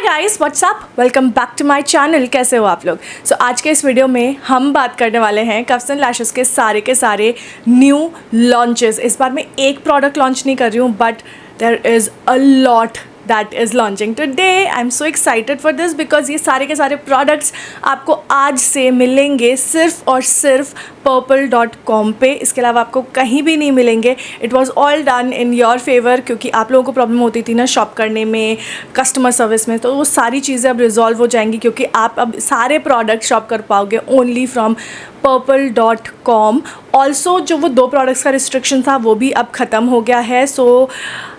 Guys what's up, welcome back to my channel. कैसे हो आप लोग? आज के इस वीडियो में हम बात करने वाले हैं कफ्स एंड लैशेस के सारे न्यू लॉन्चेस। इस बार मैं एक प्रोडक्ट लॉन्च नहीं कर रही हूँ, but there is a lot that is launching today. I'm so excited for this because ये सारे के सारे products आपको आज से मिलेंगे सिर्फ और सिर्फ purple.com पे। इसके अलावा आपको कहीं भी नहीं मिलेंगे। It was all done in your favor क्योंकि आप लोगों को प्रॉब्लम होती थी ना शॉप करने में, कस्टमर सर्विस में, तो वो सारी चीज़ें अब रिजॉल्व हो जाएंगी क्योंकि आप अब सारे प्रोडक्ट शॉप कर पाओगे ओनली फ्रॉम purple.com। ऑल्सो जो वो 2 प्रोडक्ट्स का रिस्ट्रिक्शन था वो भी अब ख़त्म हो गया है, सो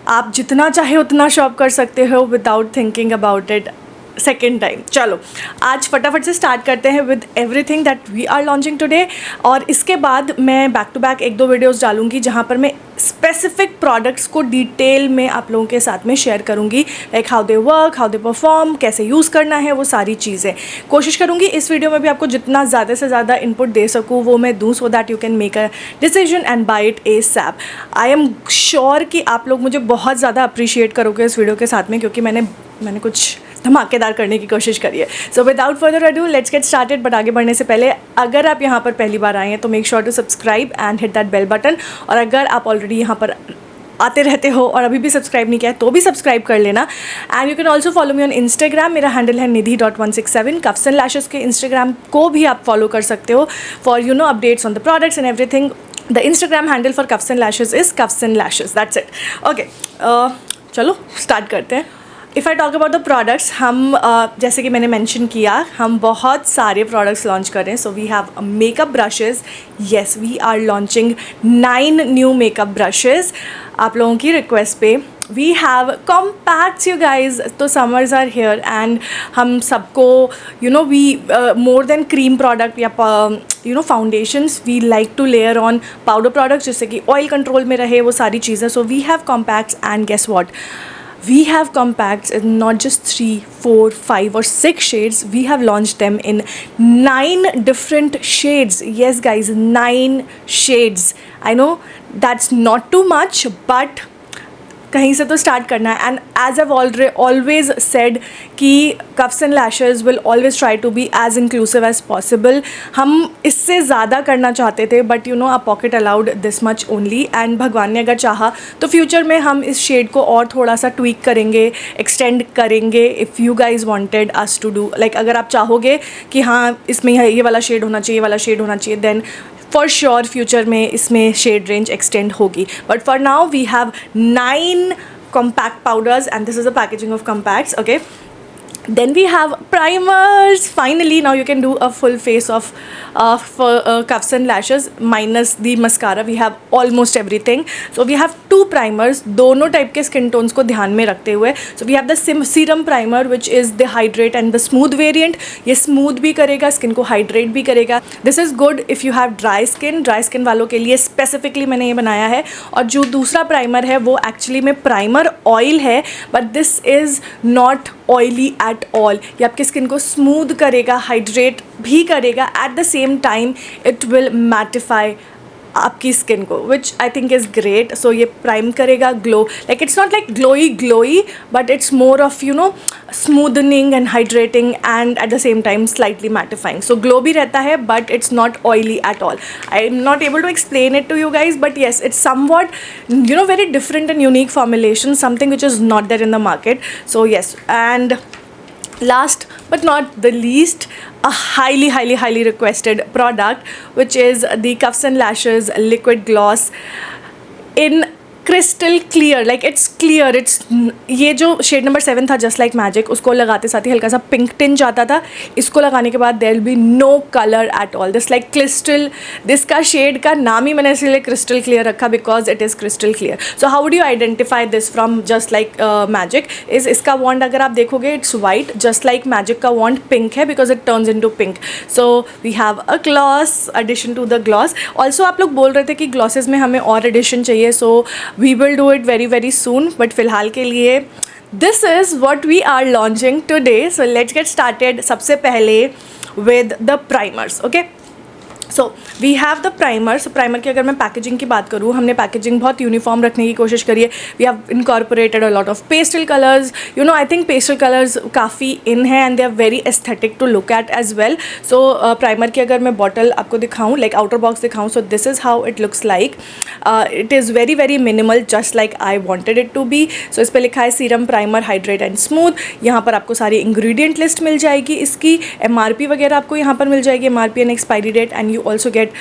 आप जितना चाहे उतना शॉप कर सकते हो without thinking about it second time. चलो आज फटाफट से स्टार्ट करते हैं with everything that we are launching today. और इसके बाद मैं बैक टू बैक 1-2 वीडियोस डालूंगी जहां पर मैं स्पेसिफिक प्रोडक्ट्स को डिटेल में आप लोगों के साथ में शेयर करूंगी, like how they work, how they perform, कैसे यूज़ करना है, वो सारी चीज़ें कोशिश करूंगी इस वीडियो में भी आपको जितना ज़्यादा से ज़्यादा इनपुट दे सकूँ वो मैं दूँ, so that you can make a decision and buy it ASAP। I am sure कि आप लोग मुझे बहुत ज़्यादा अप्रिशिएट करोगे इस वीडियो के साथ में क्योंकि मैंने कुछ धमाकेदार करने की कोशिश करी है। So without further ado let's get started. But आगे बढ़ने से पहले अगर आप यहाँ पर पहली बार आए हैं तो make sure to subscribe and hit that bell button. और अगर आप ऑलरेडी यहाँ पर आते रहते हो और अभी भी सब्सक्राइब नहीं किया है तो भी सब्सक्राइब कर लेना। And you can also follow me on Instagram. मेरा हैंडल है निधि.167। कफ्स एंड लैशेस के इंस्टाग्राम को भी आप फॉलो कर सकते हो for updates on the products and everything. The Instagram handle for coughs and lashes is coughs and lashes, that's it. Okay चलो स्टार्ट करते हैं। If I talk about the products, हम जैसे कि मैंने मेंशन किया हम बहुत सारे प्रोडक्ट्स लॉन्च कर रहे हैं। So we have makeup brushes, yes we are launching 9 new makeup brushes आप लोगों की रिक्वेस्ट पे। We have compacts you guys, तो समर्स आर हेयर एंड हम सबको we more than cream product या foundations we like to layer on powder products जिससे कि ऑयल कंट्रोल में रहे वो सारी चीज़ें। So we have compacts and guess what, we have compacts in not just 3, 4, 5 or 6 shades. We have launched them in 9 different shades. Yes guys, 9 shades. I know that's not too much, but कहीं से तो start करना है। And as I always said कि cuffs and lashes will always try to be as inclusive as possible. हम इससे ज़्यादा करना चाहते थे but a pocket allowed this much only. And भगवान ने अगर चाहा तो फ्यूचर में हम इस शेड को और थोड़ा सा ट्वीक करेंगे, एक्सटेंड करेंगे if you guys wanted us to do. Like अगर आप चाहोगे कि हाँ इसमें ये वाला शेड होना चाहिए, ये वाला शेड होना चाहिए, देन फॉर श्योर फ्यूचर में इसमें शेड रेंज एक्सटेंड होगी। But for now we have 9 compact powders and this is the packaging of compacts. Okay, then we have primers. Finally now you can do a full face of cuffs and lashes minus the mascara. We have almost everything. So we have 2 primers, दोनों type के skin tones को ध्यान में रखते हुए। So we have the serum primer which is the hydrate and the smooth variant. ये smooth भी करेगा, स्किन को hydrate भी करेगा। This is good if you have dry skin वालों के लिए स्पेसिफिकली मैंने ये बनाया है। और जो दूसरा प्राइमर है वो एक्चुअली में प्राइमर ऑयल है, but this is not oily at all. ये आपकी स्किन को स्मूथ करेगा, हाइड्रेट भी करेगा, eight the same time it will mattify आपकी स्किन को, विच आई थिंक इज़ ग्रेट। सो ये प्राइम करेगा, glow, like it's not like glowy but it's more of smoothening and hydrating and eight the same time slightly mattifying. So glow भी रहता है but it's not oily at all. I am not able to explain it to you guys, but yes it's somewhat very different and unique formulation, something which is not there in the market. So yes, and last but not the least, a highly requested product which is the Cuffs and Lashes liquid gloss in crystal clear, like it's clear. It's ये जो shade number 7 था just like magic, उसको लगाते साथ ही हल्का सा pink tinge आता था। इसको लगाने के बाद there will be no colour at all, this like crystal. दिसका शेड का नाम ही मैंने इसलिए क्रिस्टल क्लियर रखा because it is crystal clear. So how would you identify this from just like magic is, इसका वॉन्ड अगर आप देखोगे it's white, just like magic का वॉन्ड पिंक है because it turns into pink. So we have a gloss edition to the gloss. Also आप लोग बोल रहे थे कि ग्लॉसेज में हमें और एडिशन चाहिए, सो we will do it very soon, but फिलहाल के लिए this is what we are launching today. So let's get started. सबसे पहले with the primers. Okay, so we have the primer. So primer की अगर मैं पैकेजिंग की बात करूँ, हमने पैकेजिंग बहुत यूनिफॉर्म रखने की कोशिश करी है. We have incorporated a lot of pastel colours. You know, I think pastel colours काफ़ी इन है and they are very aesthetic to look at as well. So primer की अगर मैं बॉटल आपको दिखाऊँ, लाइक आउटर बॉक्स दिखाऊँ, so this is how it looks like. It is very very minimal, just like I wanted it to be. So इस पर लिखा है serum primer hydrate and smooth. यहाँ पर आपको सारी इंग्रेडिएंट लिस्ट मिल जाएगी, इसकी MRP वगैरह आपको यहाँ पर मिल जाएगी, MRP and expiry date, and you also get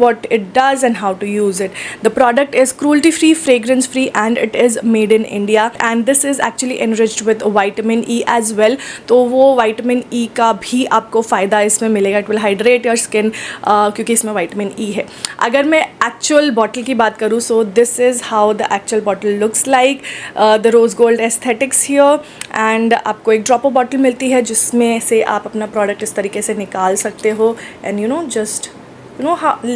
what it does and how to use it. The product is cruelty free, fragrance free, and it is made in India, and this is actually enriched with vitamin E as well. तो वो vitamin E का भी आपको फ़ायदा इसमें मिलेगा. It will hydrate your skin क्योंकि इसमें vitamin E है. अगर मैं actual bottle की बात करूँ, so this is how the actual bottle looks like. The rose gold aesthetics here, and आपको एक ड्रॉपर बॉटल मिलती है जिसमें से आप अपना प्रोडक्ट इस तरीके से निकाल सकते हो. And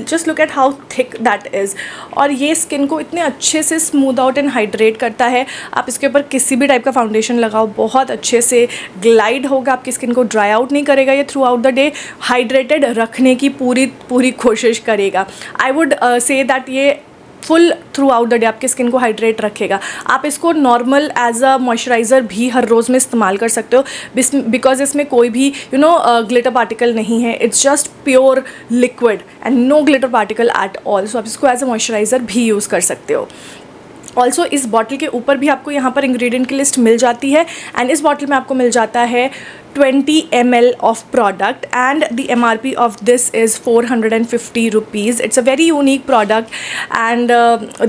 just look at how thick that is. और ये स्किन को इतने अच्छे से स्मूथ आउट एंड हाइड्रेट करता है. आप इसके ऊपर किसी भी टाइप का फाउंडेशन लगाओ, बहुत अच्छे से ग्लाइड होगा, आपकी स्किन को ड्राई आउट नहीं करेगा. ये through out the day hydrated रखने की पूरी कोशिश करेगा. आई वुड से दैट ये full through out the day आपकी स्किन को हाइड्रेट रखेगा. आप इसको नॉर्मल एज अ मॉइस्चराइज़र भी हर रोज़ में इस्तेमाल कर सकते हो, बिकॉज इसमें कोई भी ग्लिटर पार्टिकल नहीं है. It's just pure liquid and no glitter particle at all. So आप इसको एज अ मॉइस्चराइज़र भी यूज़ कर सकते हो. ऑल्सो इस बॉटल के ऊपर भी आपको यहाँ पर इंग्रेडिएंट की लिस्ट मिल जाती है, एंड इस बॉटल में आपको मिल जाता है 20 ml of product, and the MRP of this is 450 rupees. It's a very unique product, and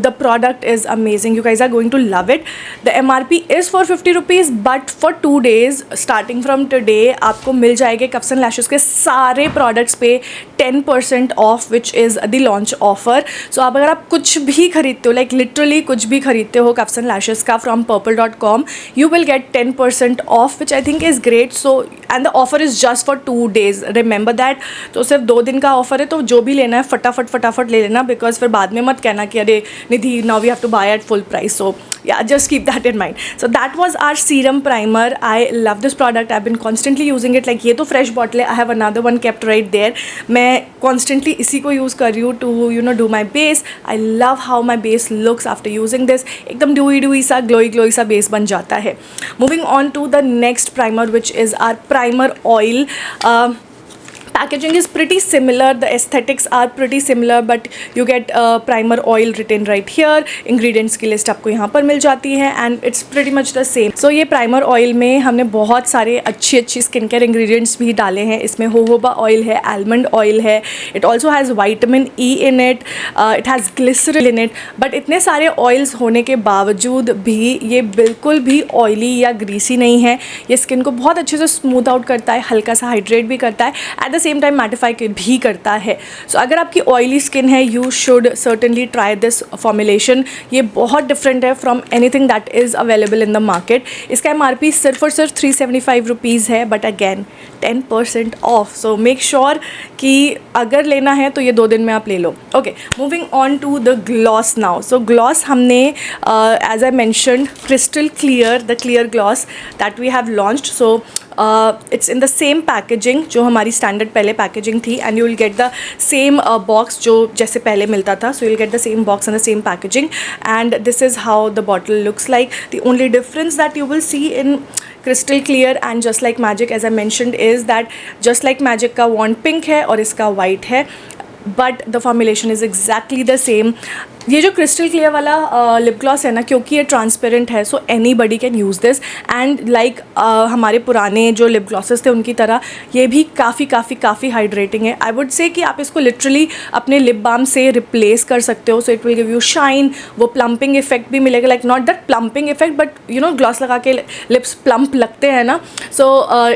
the product is amazing. You guys are going to love it. The MRP is 450 rupees, but for 2 days starting from today आपको मिल जाएंगे कफ्सन lashes के सारे products पे 10% off, which is the launch offer. So अब अगर आप कुछ भी खरीदते हो, लाइक लिटरली कुछ भी खरीदते हो कफ्सन लैशेस का from purple.com, you will get 10% off, which I think is great. So and the offer is just for 2 days, remember that. तो सिर्फ 2 दिन का ऑफर है, तो जो भी लेना है फटाफट ले लेना, बिकॉज फिर बाद में मत कहना कि अरे Nidhi now we have to buy at full price. So yeah, just keep that in mind. So that was our serum primer. I love this product. I've been constantly using it. Like ये तो fresh bottle है, I have another one kept right there. मैं constantly इसी को use कर रही हूँ to do my base. I love how my base looks after using this. एकदम dewy सा glowy सा base बन जाता है. Moving on to the next primer, which is our primer oil. Packaging is pretty similar, the aesthetics are pretty similar, but you get primer oil written right here. Ingredients की list आपको यहाँ पर मिल जाती है, and it's pretty much the same. So ये primer oil में हमने बहुत सारे अच्छी स्किन केयर ingredients भी डाले हैं. इसमें jojoba oil है, almond oil है, it also has vitamin E in it, it has glycerin in it. but इतने सारे oils होने के बावजूद भी ये बिल्कुल भी oily या greasy नहीं है. ये स्किन को बहुत अच्छे से स्मूथ आउट करता है, हल्का सा हाइड्रेट भी करता है, eight the same time mattify भी करता है. सो अगर आपकी ऑयली स्किन है, you should certainly try this formulation. ये बहुत डिफरेंट है from anything that is available in the market. इसका MRP सिर्फ और सिर्फ 375 रुपीज़ है, but again 10% of. So make sure कि अगर लेना है तो ये 2 दिन में आप ले लो. Okay, moving on to the gloss now. So gloss हमने as I mentioned crystal clear, the clear gloss that we have launched. So it's in the same packaging जो हमारी स्टैंडर्ड पहले पैकेजिंग थी, and you will get the same box जो जैसे पहले मिलता था. So you will get the same box and the same packaging, and this is how the bottle looks like. The only difference that you will see in crystal clear and just like magic, as I mentioned, is that just like magic का wand pink है और इसका white है, but the formulation is exactly the same. ये जो crystal clear वाला lip gloss है ना, क्योंकि ये ट्रांसपेरेंट है, so anybody can use this. And like हमारे पुराने जो लिप ग्लॉसेस थे उनकी तरह ये भी काफ़ी हाइड्रेटिंग है. आई वुड से कि आप इसको लिटरली अपने लिप बाम से रिप्लेस कर सकते हो. So it will give you shine, वो प्लम्पिंग इफेक्ट भी मिलेगा. Like not that plumping effect, but gloss लगा के लिप्स प्लम्प लगते हैं ना, so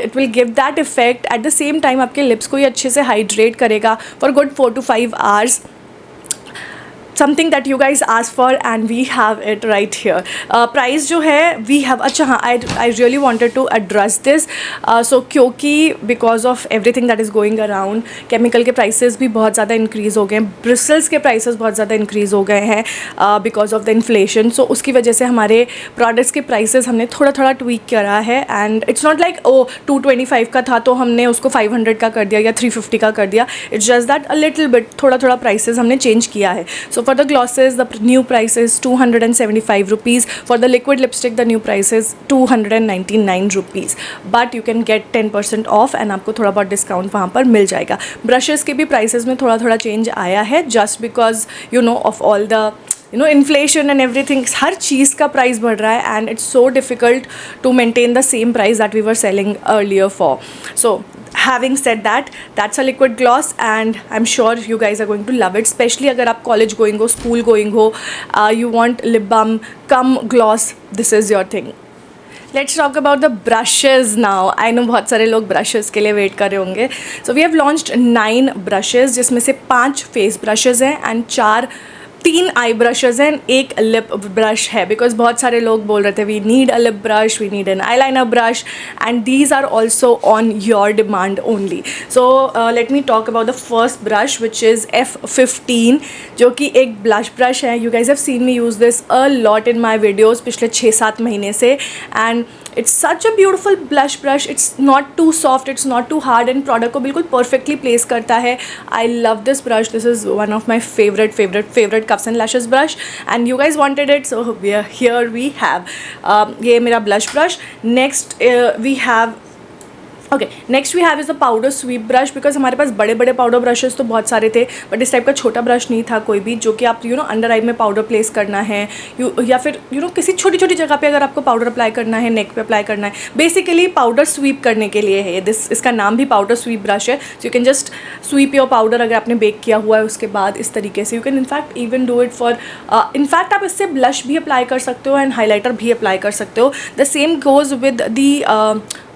it will give that effect. At the same time आपके लिप्स को ही अच्छे से हाइड्रेट करेगा for good 4 to 5 hours. Something that you guys ask for and we have it right here. Price जो है वी हैव, अच्छा हाँ, I really wanted to address this. So क्योंकि because of everything that is going around, chemical के prices भी बहुत ज़्यादा increase हो गए हैं, ब्रिसल्स के प्राइसेस बहुत ज़्यादा इंक्रीज़ हो गए हैं बिकॉज ऑफ द इन्फ्लेशन. सो उसकी वजह से हमारे प्रोडक्ट्स के प्राइसेस हमने थोड़ा थोड़ा ट्वीक करा है. एंड इट्स नॉट लाइक 225 का था तो हमने उसको 500 का कर दिया या 350 का कर दिया. It's just that a little bit, थोड़ा थोड़ा प्राइसेस हमने चेंज किया है. So for the glosses the new price is 275 rupees. For the liquid lipstick the new price is 299 rupees. But you can get 10% off and आपको थोड़ा बहुत discount वहाँ पर मिल जाएगा. ब्रशेज़ के भी प्राइसेस में थोड़ा थोड़ा चेंज आया है just because you know of all the inflation and everything. हर चीज़ का प्राइस बढ़ रहा है and it's so difficult to maintain the same price that we were selling earlier for. So having said that, that's a liquid gloss and I'm sure you guys are going to love it, especially अगर आप college going हो, school going हो, you want lip balm cum gloss, this is your thing. Let's talk about the brushes now. I know बहुत सारे लोग brushes के लिए wait कर रहे होंगे. So we have launched 9 brushes जिसमें से 5 face brushes हैं and 3 आई ब्रशेज़ हैं, 1 लिप ब्रश है. बिकॉज बहुत सारे लोग बोल रहे थे we need a lip brush, we need an eyeliner brush and these are also on your demand only. So let me talk about the first brush which is F15 जो कि एक blush brush है. You guys have seen me use this a lot in my videos पिछले 6-7 महीने से and it's such a beautiful blush brush. It's not too soft, it's not to hard and product को बिल्कुल perfectly place करता है. I love this brush. This is one of my favourite Cuffs and Lashes brush and you guys wanted it, so here we have ये मेरा blush brush. Next we have okay, next we have is the powder sweep brush. Because हमारे पास बड़े बड़े powder brushes तो बहुत सारे थे बट इस टाइप का छोटा ब्रश नहीं था कोई भी जो कि आप अंडर आई में पाउडर प्लेस करना है या फिर किसी छोटी छोटी जगह पे अगर आपको पाउडर अप्लाई करना है, नेक पे अप्लाई करना है, बेसिकली पाउडर स्वीप करने के लिए है ये. इसका नाम भी पाउडर स्वीप ब्रश है. So you can just sweep your powder अगर आपने बेक किया हुआ है उसके बाद इस तरीके से. You can in fact even do it for in fact आप इससे ब्लश भी अप्लाई कर सकते हो एंड हाईलाइटर भी अप्लाई कर सकते हो. The same goes with the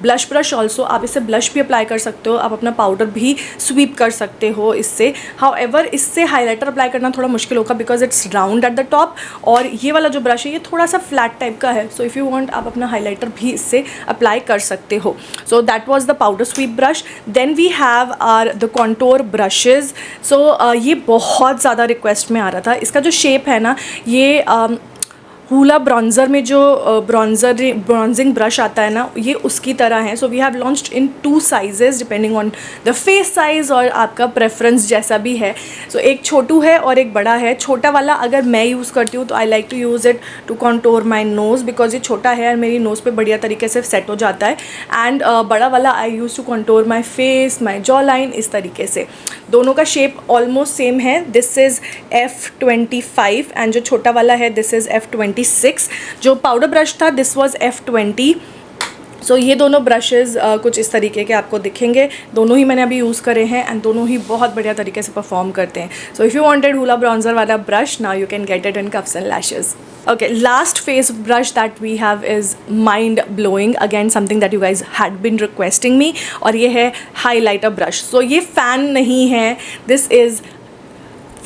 blush brush also. आप इससे ब्लश भी अप्लाई कर सकते हो, आप अपना पाउडर भी स्वीप कर सकते हो इससे. हाउएवर इससे हाइलाइटर अप्लाई करना थोड़ा मुश्किल होगा because it's round at the top और ये वाला जो ब्रश है ये थोड़ा सा फ्लैट टाइप का है. सो इफ़ यू वांट आप अपना हाइलाइटर भी इससे अप्लाई कर सकते हो. So that was the powder sweep brush. Then we have are the contour brushes. So ये बहुत ज़्यादा रिक्वेस्ट में आ रहा था. इसका जो शेप है ना ये हूला ब्रॉन्ज़र में जो ब्रॉन्जिंग ब्रश आता है ना ये उसकी तरह है. So we have launched in 2 sizes depending on the face size और आपका प्रेफरेंस जैसा भी है. सो एक छोटू है और एक बड़ा है. छोटा वाला अगर मैं यूज़ करती हूँ तो I like to use it to contour my nose because ये छोटा है और मेरी नोज़ पे बढ़िया तरीके से सेट हो जाता है. एंड बड़ा वाला I use to contour my face, my jaw line, इस तरीके से. दोनों का शेप ऑलमोस्ट सेम है. दिस इज़ F25 एंड जो छोटा वाला है दिस इज़ F26. जो पाउडर ब्रश था दिस वाज F20. सो ये दोनों ब्रशेज़ कुछ इस तरीके के आपको दिखेंगे. दोनों ही मैंने अभी यूज़ करे हैं एंड दोनों ही बहुत बढ़िया तरीके से परफॉर्म करते हैं. सो इफ़ यू वांटेड हूला ब्रॉन्जर वाला brush now you can get it in Cuffs and Lashes. Okay, last face brush that we have is mind blowing, again something that you guys had been requesting me, और ये है highlighter brush. So ये fan नहीं है, this is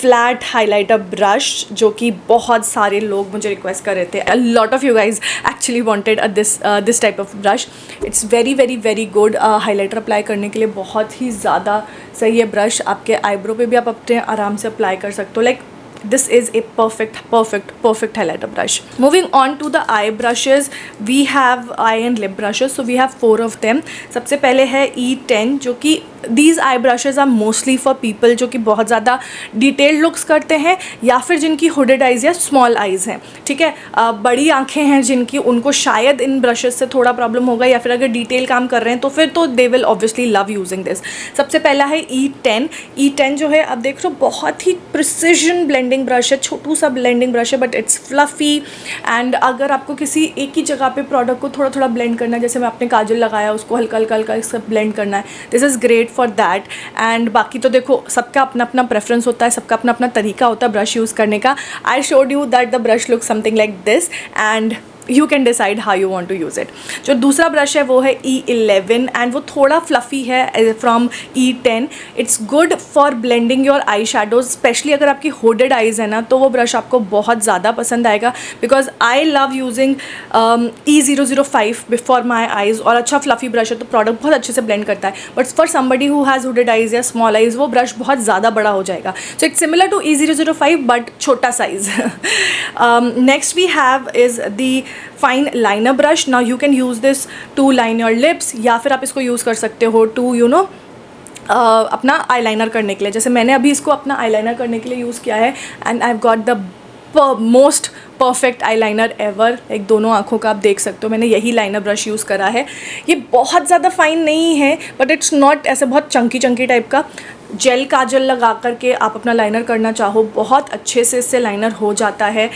flat highlighter brush जो कि बहुत सारे लोग मुझे रिक्वेस्ट कर रहे थे. अ lot of you guys actually wanted this type of brush. It's very good highlighter apply करने के लिए बहुत ही ज़्यादा सही है ब्रश. आपके आईब्रो पे भी आप अपने आराम से अप्लाई कर सकते हो. Like this is a perfect highlighter brush. Moving on to the eye brushes, we have eye and lip brushes. So we have 4 of them. सबसे पहले है E10 जो कि these eye brushes are mostly for people जो कि बहुत ज़्यादा detailed looks करते हैं या फिर जिनकी हुडेड आइज़ या स्मॉल आइज़ हैं. ठीक है, बड़ी आँखें हैं जिनकी, उनको शायद इन ब्रशेज से थोड़ा प्रॉब्लम होगा या फिर अगर डिटेल काम कर रहे हैं तो फिर तो they will obviously love using this. सबसे पहला है E10 जो है आप देख रहे हो बहुत ही प्रिसिजन ब्लेंडिंग ब्रश है. छोटू सा ब्लेंडिंग ब्रश है बट इट्स फ्लफ़ी. एंड अगर आपको किसी एक ही जगह पे प्रोडक्ट को थोड़ा थोड़ा ब्लेंड करना है, जैसे मैं अपने काजल लगाया उसको हल्का हल्का इसका ब्लेंड करना है, this is great for that. And बाकी तो देखो सबका अपना अपना प्रेफरेंस होता है, सबका अपना अपना तरीका होता है ब्रश यूज़ करने का. I showed you that the brush look something like this and you can decide how you want to use it. जो दूसरा ब्रश है वो है E11 एंड वो थोड़ा फ्लफ़ी है from E10। It's good for blending your eye shadows, specially अगर आपकी होडेड आइज़ है ना, तो वो ब्रश आपको बहुत ज़्यादा पसंद आएगा, because I love using E005 before my eyes. और अच्छा फ्लफ़ी ब्रश है तो प्रोडक्ट बहुत अच्छे से ब्लेंड करता है, but for somebody who has hooded eyes या स्मॉल आइज़ वो ब्रश बहुत ज़्यादा बड़ा हो जाएगा। So it's similar to E005 but छोटा size. Next we have is the fine liner brush. Now you can use this to line your lips, या फिर आप इसको यूज़ कर सकते हो टू अपना आईलाइनर करने के लिए। जैसे मैंने अभी इसको अपना आईलाइनर करने के लिए यूज़ किया है and I have got the most perfect eyeliner ever. एक दोनों आँखों का आप देख सकते हो, मैंने यही लाइनर ब्रश यूज़ करा है। ये बहुत ज़्यादा फाइन नहीं है बट इट्स नॉट ऐसे बहुत चंकी टाइप का। जेल काजल लगा करके आप अपना लाइनर करना चाहो, बहुत अच्छे से इससे लाइनर हो जाता है।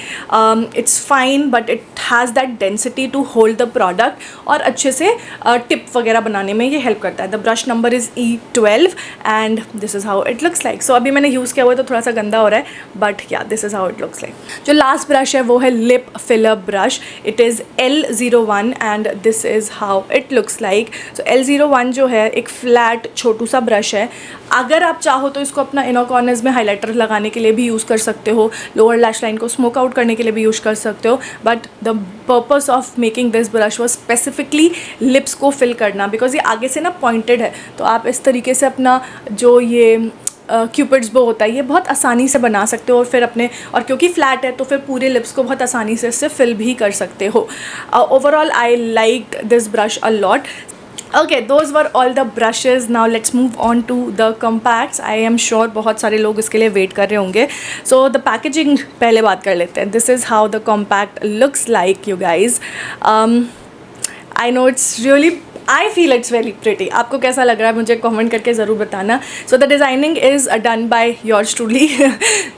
It's fine but it has that density to hold the product, और अच्छे से टिप वगैरह बनाने में ये हेल्प करता है। The brush number is E12 and this is how it looks like. सो अभी मैंने यूज़ किया हुआ है तो थोड़ा सा गंदा हो रहा है, बट या this is how it looks like. जो लास्ट ब्रश है वो है lip filler brush. It is L01 and this is how it looks like. So L01 जो है एक फ्लैट छोटू सा ब्रश है। अगर आप चाहो तो इसको अपना इनर कॉर्नर्स में हाइलाइटर लगाने के लिए भी यूज़ कर सकते हो, लोअर लैश लाइन को स्मोक आउट करने के लिए भी यूज़ कर सकते हो, but the purpose of making this brush was specifically lips को फिल करना, बिकॉज ये आगे से ना पॉइंटेड है, तो आप इस तरीके से अपना जो ये क्यूपिड्स बो होता है ये बहुत आसानी से बना सकते हो, और फिर अपने, और क्योंकि फ्लैट है तो फिर पूरे लिप्स को बहुत आसानी से इससे फिल भी कर सकते हो। Overall I like this brush a lot. Okay, those were all the brushes. Now let's move on to the compacts. I am sure बहुत सारे लोग इसके लिए वेट कर रहे होंगे. So the packaging पहले बात कर लेते हैं. This is how the compact looks like, you guys. I know it's really, I feel it's very pretty. आपको कैसा लग रहा है मुझे कमेंट करके ज़रूर बताना. So the designing is done by yours truly.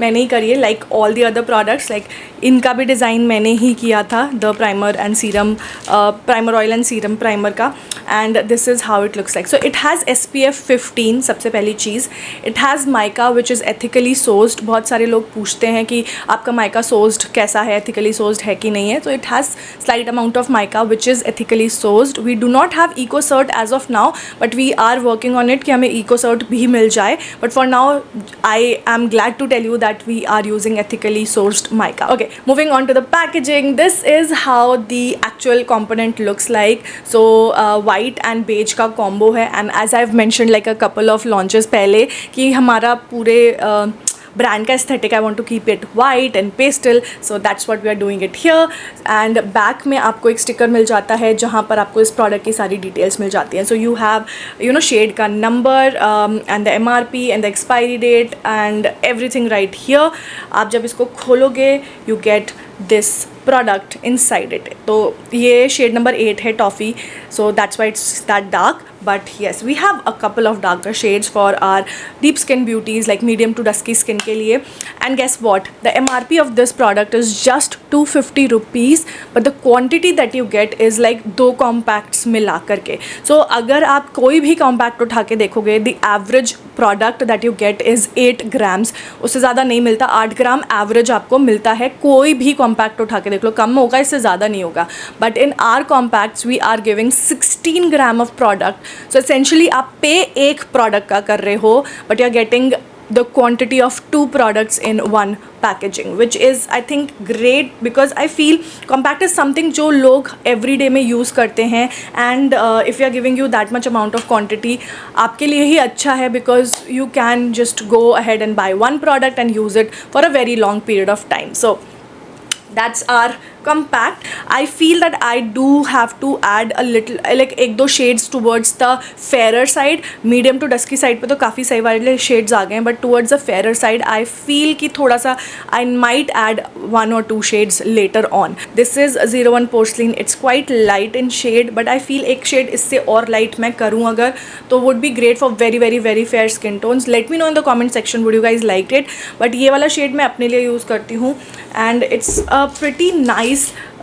मैंने ही करी है, like all the other products. Like इनका भी डिज़ाइन मैंने ही किया था, the primer and serum, primer oil and serum primer का. And this is how it looks like. So it has SPF 15 सबसे पहली चीज़. It has mica which is ethically sourced. बहुत सारे लोग पूछते हैं कि आपका माइका सोर्स्ड कैसा है, एथिकली सोर्स्ड है कि नहीं है. तो it has slight amount of mica which is ethically sourced. We do not have eco cert as of now, but we are working on it कि हमें इको सर्ट भी मिल जाए. But for now I am glad to tell you that we are using ethically sourced mica. Okay, moving on to the packaging. This is how the actual component looks like. So white and beige का combo है, and as I've mentioned like a couple of launches पहले कि हमारा पूरे brand का aesthetic, I want to keep it white and pastel, so that's what we are doing it here. And back में आपको एक sticker मिल जाता है जहाँ पर आपको इस product की सारी details मिल जाती हैं. So you have shade का number and the MRP and the expiry date and everything right here. आप जब इसको खोलोगे you get this product inside it. तो ये shade number 8 है toffee, so that's why it's that dark. But yes, we have a couple of darker shades for our deep skin beauties, like medium to dusky skin के लिए. And guess what? The MRP of this product is just 250 rupees, but the quantity that you get is like 2 compacts मिला करके. So अगर आप कोई भी compact उठा के देखोगे, the average product that you get is 8 grams. उससे ज़्यादा नहीं मिलता. 8 ग्राम एवरेज आपको मिलता है. कोई भी कॉम्पैक्ट उठा के देख लो, कम होगा, इससे ज़्यादा नहीं होगा. But in our compacts we are giving 16 gram of product. So essentially आप पे एक प्रोडक्ट का कर रहे हो, but you are getting the quantity of 2 products in one packaging, which is I think great, because I feel compact is something जो लोग every day में use करते हैं, and if you are giving you that much amount of quantity, आपके लिए ही अच्छा है, because you can just go ahead and buy one product and use it for a very long period of time. So that's our compact. I feel that I do have to add a little, like 1-2 shades towards the fairer side. Medium to dusky side पे तो काफ़ी सही वाले shades आ गए हैं, but towards the fairer side I feel कि थोड़ा सा I might add 1 or 2 shades later on. This is 01 porcelain. It's quite light in shade, but I feel एक shade इससे और light मैं करूँ अगर, तो would be great for very very very fair skin tones. Let me know in the comment section would you guys liked it. But ये वाला shade मैं अपने लिए यूज़ करती हूँ, and it's a pretty nice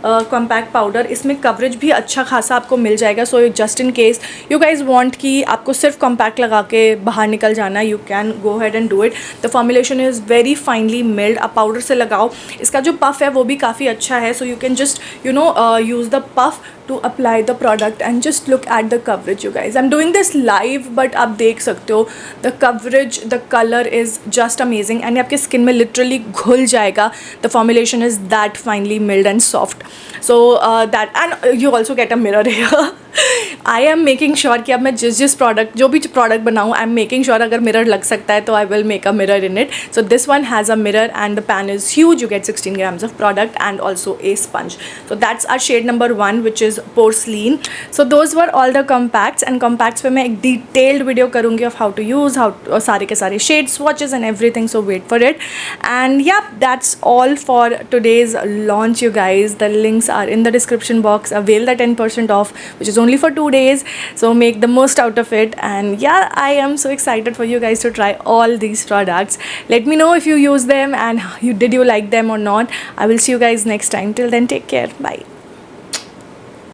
compact powder, इसमें coverage भी अच्छा खासा आपको मिल जाएगा. So just in case you guys want कि आपको सिर्फ कॉम्पैक्ट लगा के बाहर निकल जाना, you can go ahead and do it. The formulation is very finely milled. आप पाउडर से लगाओ, इसका जो पफ है वो भी काफ़ी अच्छा है. So you can just use the puff to apply the product and just look at the coverage, you guys. I'm doing this live but आप देख सकते हो the coverage, the color is just amazing and ये आपके skin में literally घुल जाएगा. The formulation is that finely milled and soft. So that, and you also get a mirror here. I am making sure कि अब मैं जिस product जो भी प्रोडक्ट बनाऊँ, आई एम मेकिंग श्योर अगर मिरर लग सकता है तो I will make a mirror in it. So this one has a mirror and the pan is huge. You get 16 grams of product and also a sponge. So that's our shade number 1, which is porcelain. So those were all the compacts, and compacts पे मैं एक detailed video करूँगी of how to use, how सारे के सारे shades, swatches and everything. So wait for it. And yeah, that's all for today's launch, you guys. The links are in the description box. Avail the 10% off, which is only for 2 days. So make the most out of it. And yeah, I am so excited for you guys to try all these products. Let me know if you use them and did you like them or not. I will see you guys next time. Till then, take care. Bye.